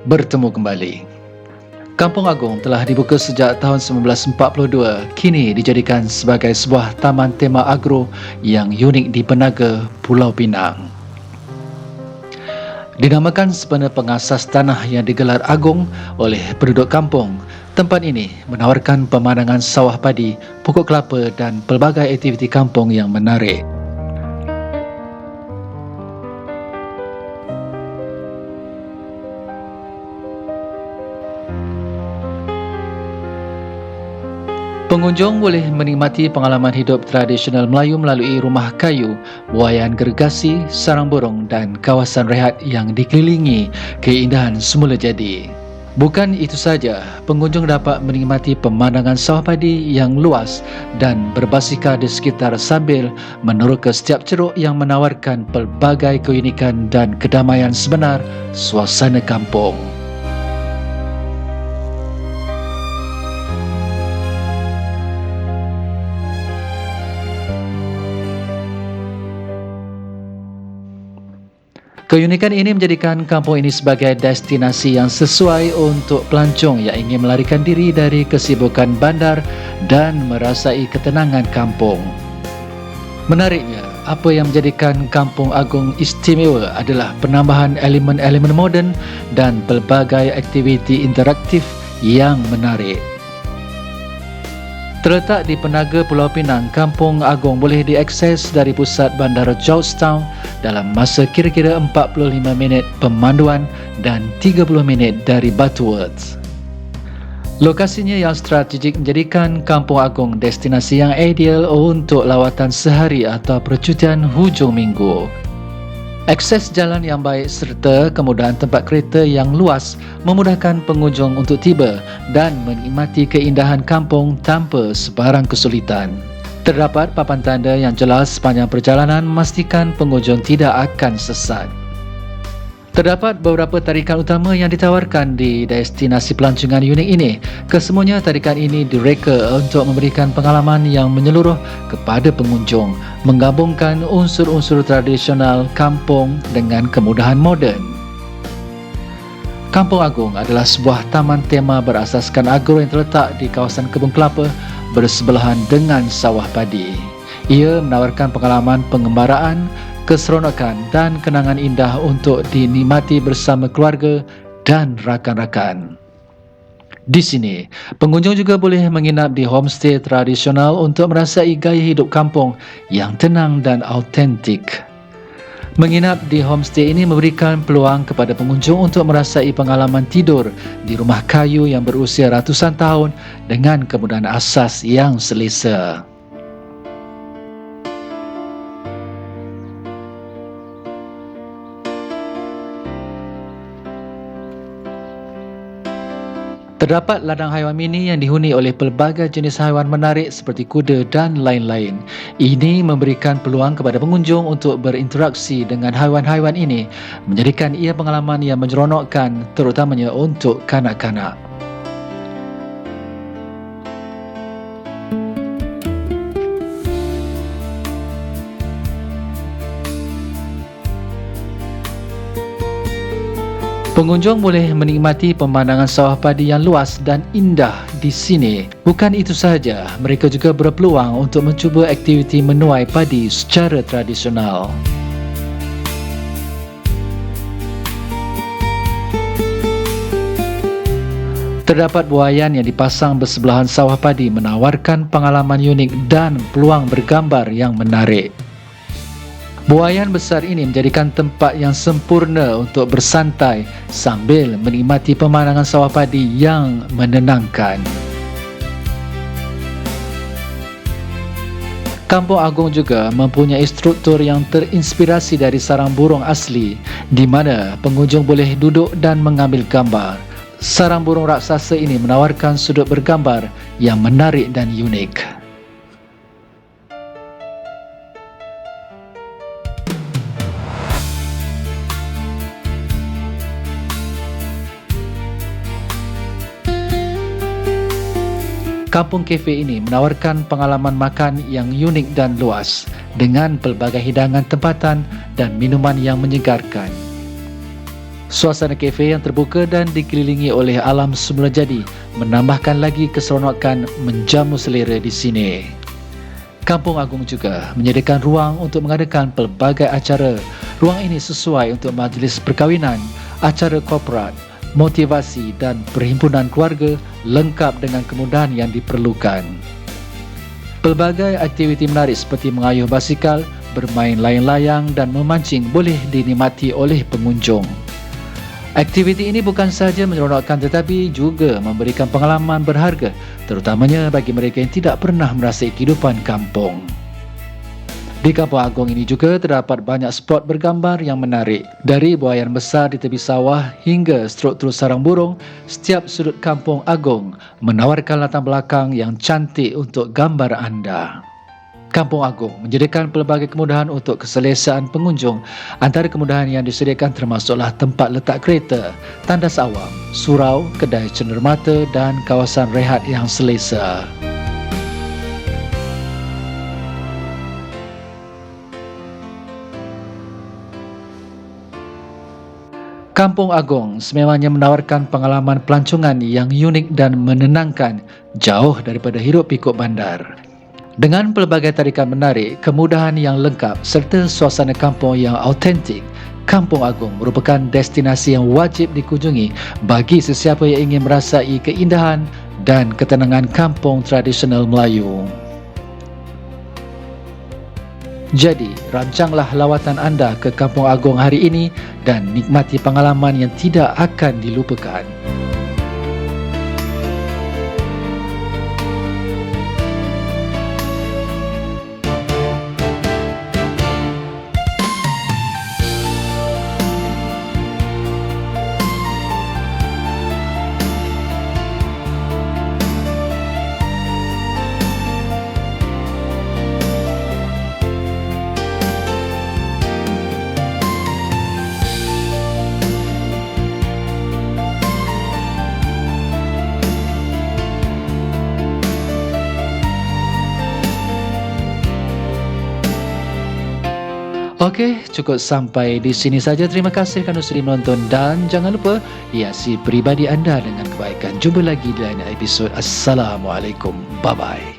bertemu kembali. Kampung Agung telah dibuka sejak tahun 1942, kini dijadikan sebagai sebuah taman tema agro yang unik di Penaga, Pulau Pinang. Dinamakan sebenar pengasas tanah yang digelar agung oleh penduduk kampung, tempat ini menawarkan pemandangan sawah padi, pokok kelapa dan pelbagai aktiviti kampung yang menarik. Pengunjung boleh menikmati pengalaman hidup tradisional Melayu melalui rumah kayu, buaian gergasi, sarang burung dan kawasan rehat yang dikelilingi keindahan semula jadi. Bukan itu saja, pengunjung dapat menikmati pemandangan sawah padi yang luas dan berbasikal di sekitar sambil meneroka setiap ceruk yang menawarkan pelbagai keunikan dan kedamaian sebenar suasana kampung. Keunikan ini menjadikan kampung ini sebagai destinasi yang sesuai untuk pelancong yang ingin melarikan diri dari kesibukan bandar dan merasai ketenangan kampung. Menariknya, apa yang menjadikan Kampung Agung istimewa adalah penambahan elemen-elemen moden dan pelbagai aktiviti interaktif yang menarik. Terletak di Penaga, Pulau Pinang, Kampung Agung boleh diakses dari pusat bandar Georgetown dalam masa kira-kira 45 minit pemanduan dan 30 minit dari Butterworth. Lokasinya yang strategik menjadikan Kampung Agung destinasi yang ideal untuk lawatan sehari atau percutian hujung minggu. Akses jalan yang baik serta kemudahan tempat kereta yang luas memudahkan pengunjung untuk tiba dan menikmati keindahan kampung tanpa sebarang kesulitan. Terdapat papan tanda yang jelas sepanjang perjalanan memastikan pengunjung tidak akan sesat. Terdapat beberapa tarikan utama yang ditawarkan di destinasi pelancongan unik ini. Kesemuanya tarikan ini direka untuk memberikan pengalaman yang menyeluruh kepada pengunjung, menggabungkan unsur-unsur tradisional kampung dengan kemudahan moden. Kampung Agung adalah sebuah taman tema berasaskan agro yang terletak di kawasan kebun kelapa bersebelahan dengan sawah padi. Ia menawarkan pengalaman pengembaraan, keseronokan dan kenangan indah untuk dinikmati bersama keluarga dan rakan-rakan. Di sini, pengunjung juga boleh menginap di homestay tradisional untuk merasai gaya hidup kampung yang tenang dan autentik. Menginap di homestay ini memberikan peluang kepada pengunjung untuk merasai pengalaman tidur di rumah kayu yang berusia ratusan tahun dengan kemudahan asas yang selesa. Terdapat ladang haiwan mini yang dihuni oleh pelbagai jenis haiwan menarik seperti kuda dan lain-lain. Ini memberikan peluang kepada pengunjung untuk berinteraksi dengan haiwan-haiwan ini, menjadikan ia pengalaman yang menyeronokkan terutamanya untuk kanak-kanak. Pengunjung boleh menikmati pemandangan sawah padi yang luas dan indah di sini. Bukan itu sahaja, mereka juga berpeluang untuk mencuba aktiviti menuai padi secara tradisional. Terdapat buaian yang dipasang bersebelahan sawah padi menawarkan pengalaman unik dan peluang bergambar yang menarik. Buaian besar ini menjadikan tempat yang sempurna untuk bersantai sambil menikmati pemandangan sawah padi yang menenangkan. Kampung Agung juga mempunyai struktur yang terinspirasi dari sarang burung asli, di mana pengunjung boleh duduk dan mengambil gambar. Sarang burung raksasa ini menawarkan sudut bergambar yang menarik dan unik. Kampung Cafe ini menawarkan pengalaman makan yang unik dan luas dengan pelbagai hidangan tempatan dan minuman yang menyegarkan. Suasana kafe yang terbuka dan dikelilingi oleh alam semula jadi menambahkan lagi keseronokan menjamu selera di sini. Kampung Agung juga menyediakan ruang untuk mengadakan pelbagai acara. Ruang ini sesuai untuk majlis perkahwinan, acara korporat, motivasi dan perhimpunan keluarga, lengkap dengan kemudahan yang diperlukan. Pelbagai aktiviti menarik seperti mengayuh basikal, bermain layang-layang dan memancing boleh dinikmati oleh pengunjung. Aktiviti ini bukan sahaja menyeronokkan tetapi juga memberikan pengalaman berharga, terutamanya bagi mereka yang tidak pernah merasai kehidupan kampung. Di Kampung Agung ini juga terdapat banyak spot bergambar yang menarik. Dari buaian besar di tepi sawah hingga struktur sarang burung, setiap sudut Kampung Agung menawarkan latar belakang yang cantik untuk gambar anda. Kampung Agung menyediakan pelbagai kemudahan untuk keselesaan pengunjung. Antara kemudahan yang disediakan termasuklah tempat letak kereta, tandas awam, surau, kedai cenderamata dan kawasan rehat yang selesa. Kampung Agung sememangnya menawarkan pengalaman pelancongan yang unik dan menenangkan, jauh daripada hiruk pikuk bandar. Dengan pelbagai tarikan menarik, kemudahan yang lengkap serta suasana kampung yang autentik, Kampung Agung merupakan destinasi yang wajib dikunjungi bagi sesiapa yang ingin merasai keindahan dan ketenangan kampung tradisional Melayu. Jadi, rancanglah lawatan anda ke Kampung Agung hari ini dan nikmati pengalaman yang tidak akan dilupakan. Okey, cukup sampai di sini saja. Terima kasih kerana sudi menonton dan jangan lupa hiasi peribadi anda dengan kebaikan. Jumpa lagi di lain episod. Assalamualaikum. Bye-bye.